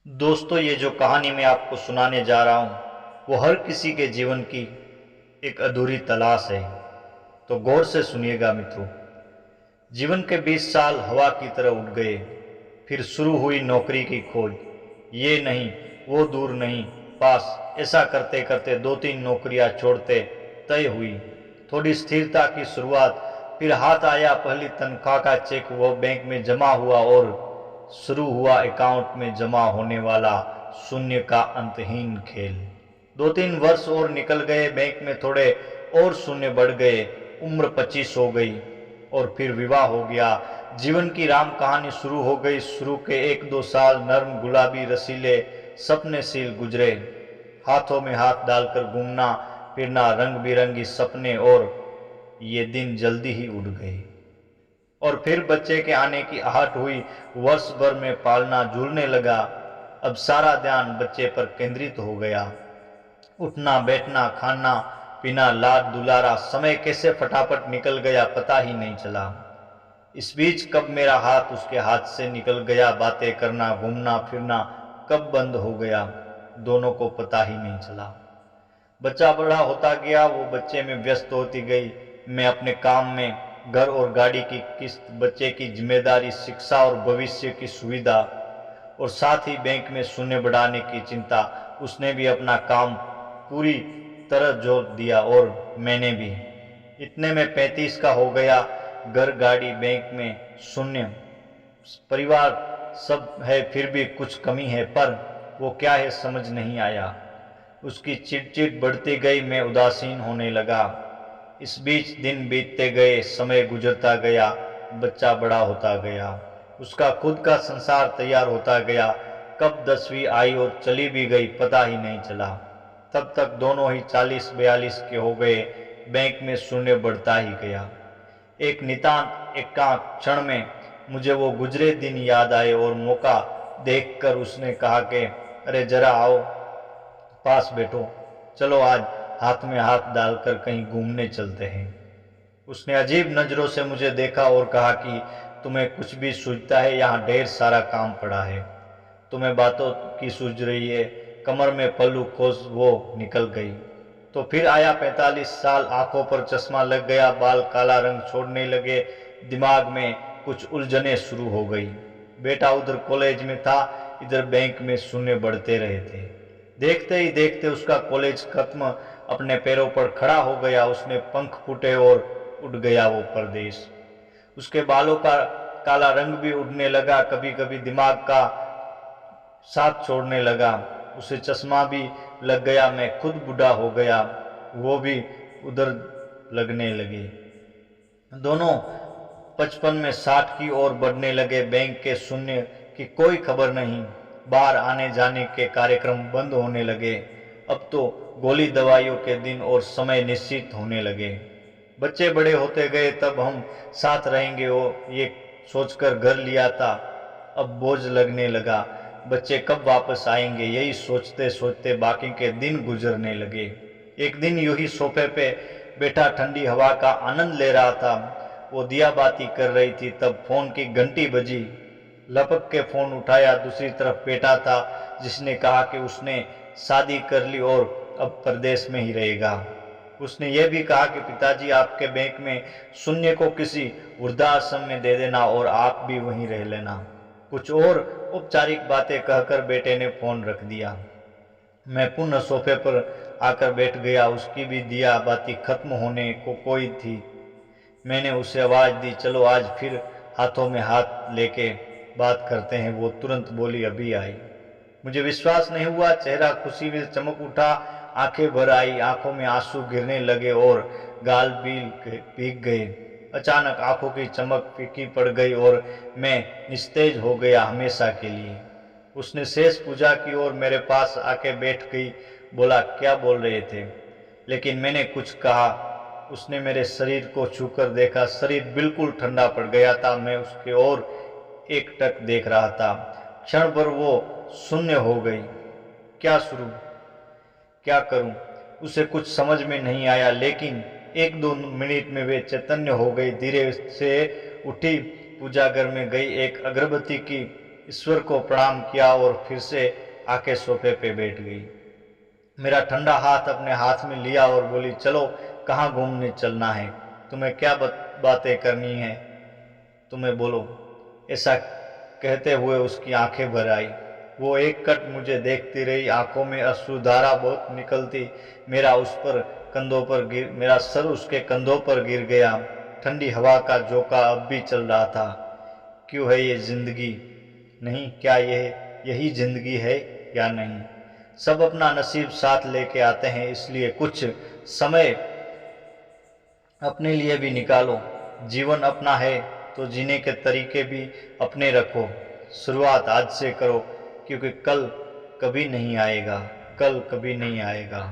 दोस्तों, ये जो कहानी मैं आपको सुनाने जा रहा हूँ वो हर किसी के जीवन की एक अधूरी तलाश है। तो गौर से सुनिएगा मित्रों। जीवन के 20 साल हवा की तरह उड़ गए। फिर शुरू हुई नौकरी की खोज। ये नहीं, वो दूर नहीं, पास। ऐसा करते करते 2-3 नौकरियां छोड़ते तय हुई। थोड़ी स्थिरता की शुरुआत। फिर हाथ आया पहली तनख्वाह का चेक। वो बैंक में जमा हुआ और शुरू हुआ अकाउंट में जमा होने वाला शून्य का अंतहीन खेल। 2-3 वर्ष और निकल गए। बैंक में थोड़े और शून्य बढ़ गए। उम्र 25 हो गई और फिर विवाह हो गया। जीवन की राम कहानी शुरू हो गई। शुरू के 1-2 साल नर्म, गुलाबी, रसीले, सपनेशील गुजरे। हाथों में हाथ डालकर घूमना फिरना, रंग बिरंगी सपने, और ये दिन जल्दी ही उड़ गए। और फिर बच्चे के आने की आहट हुई। वर्ष भर में पालना झूलने लगा। अब सारा ध्यान बच्चे पर केंद्रित हो गया। उठना बैठना, खाना पीना, लाड दुलारा, समय कैसे फटाफट निकल गया पता ही नहीं चला। इस बीच कब मेरा हाथ उसके हाथ से निकल गया, बातें करना घूमना फिरना कब बंद हो गया, दोनों को पता ही नहीं चला। बच्चा बड़ा होता गया, वो बच्चे में व्यस्त होती गई। मैं अपने काम में, घर और गाड़ी की किस्त, बच्चे की जिम्मेदारी, शिक्षा और भविष्य की सुविधा, और साथ ही बैंक में शून्य बढ़ाने की चिंता। उसने भी अपना काम पूरी तरह जोर दिया और मैंने भी। इतने में 35 का हो गया। घर, गाड़ी, बैंक में शून्य, परिवार सब है, फिर भी कुछ कमी है। पर वो क्या है समझ नहीं आया। उसकी चिड़चिड़ बढ़ती गई। मैं उदासीन होने लगा। इस बीच दिन बीतते गए, समय गुजरता गया, बच्चा बड़ा होता गया, उसका खुद का संसार तैयार होता गया। कब 10वीं आई और चली भी गई पता ही नहीं चला। तब तक दोनों ही 40-42 के हो गए। बैंक में शून्य बढ़ता ही गया। एक नितांत एकांत क्षण में मुझे वो गुजरे दिन याद आए और मौका देखकर उसने कहा कि अरे जरा आओ, पास बैठो, चलो आज हाथ में हाथ डालकर कहीं घूमने चलते हैं। उसने अजीब नजरों से मुझे देखा और कहा कि तुम्हें कुछ भी सूझता है? यहाँ ढेर सारा काम पड़ा है। तुम्हें बातों की सूझ रही है? कमर में पल्लू खोस वो निकल गई। तो फिर आया 45 साल। आंखों पर चश्मा लग गया, बाल काला रंग छोड़ने लगे, दिमाग में कुछ उलझने शुरू हो गई। बेटा उधर कॉलेज में था, इधर बैंक में शून्य बढ़ते रहे थे। देखते ही देखते उसका कॉलेज खत्म, अपने पैरों पर खड़ा हो गया। उसने पंख फूटे और उड़ गया वो परदेश। उसके बालों का काला रंग भी उड़ने लगा, कभी कभी दिमाग का साथ छोड़ने लगा। उसे चश्मा भी लग गया। मैं खुद बूढ़ा हो गया, वो भी उधर लगने लगे। दोनों 55 में 60 की ओर बढ़ने लगे। बैंक के शून्य की कोई खबर नहीं। बाहर आने जाने के कार्यक्रम बंद होने लगे। अब तो गोली दवाइयों के दिन और समय निश्चित होने लगे। बच्चे बड़े होते गए, तब हम साथ रहेंगे वो ये सोचकर घर लिया था। अब बोझ लगने लगा, बच्चे कब वापस आएंगे, यही सोचते सोचते बाकी के दिन गुजरने लगे। एक दिन यूं ही सोफे पे बैठा ठंडी हवा का आनंद ले रहा था। वो दिया बाती कर रही थी, तब फोन की घंटी बजी। लपक के फोन उठाया। दूसरी तरफ बेटा था, जिसने कहा कि उसने शादी कर ली और अब परदेश में ही रहेगा। उसने यह भी कहा कि पिताजी आपके बैंक में शून्य को किसी वृद्धाश्रम में दे देना और आप भी वहीं रह लेना। कुछ और औपचारिक बातें कहकर बेटे ने फोन रख दिया। मैं पुनः सोफे पर आकर बैठ गया। उसकी भी दिया बाती खत्म होने को कोई थी। मैंने उसे आवाज दी, चलो आज फिर हाथों में हाथ लेके बात करते हैं। वो तुरंत बोली, अभी आई। मुझे विश्वास नहीं हुआ। चेहरा खुशी में चमक उठा, आंखें भर आई, आंखों में आंसू गिरने लगे और गाल भीग गए। अचानक आंखों की चमक फीकी पड़ गई और मैं निस्तेज हो गया हमेशा के लिए। उसने शेष पूजा की और मेरे पास आके बैठ गई। बोला, क्या बोल रहे थे? लेकिन मैंने कुछ कहा। उसने मेरे शरीर को छूकर देखा। शरीर बिल्कुल ठंडा पड़ गया था। मैं उसके ओर एकटक देख रहा था। क्षण भर वो शून्य हो गई। क्या शुरू, क्या करूं? उसे कुछ समझ में नहीं आया, लेकिन 1-2 मिनट में वे चैतन्य हो गई। धीरे से उठी, पूजा घर में गई, एक अगरबत्ती की ईश्वर को प्रणाम किया और फिर से आके सोफे पे बैठ गई। मेरा ठंडा हाथ अपने हाथ में लिया और बोली, चलो कहाँ घूमने चलना है, तुम्हें क्या बातें करनी है, तुम्हें बोलो। ऐसा कहते हुए उसकी आंखें भर आई। वो एक कट मुझे देखती रही, आंखों में अश्रुधारा बहुत निकलती। मेरा सर उसके कंधों पर गिर गया। ठंडी हवा का झोंका अब भी चल रहा था। क्यों है ये जिंदगी? नहीं, क्या यही जिंदगी है या नहीं? सब अपना नसीब साथ लेके आते हैं, इसलिए कुछ समय अपने लिए भी निकालो। जीवन अपना है तो जीने के तरीके भी अपने रखो। शुरुआत आज से करो, क्योंकि कल कभी नहीं आएगा।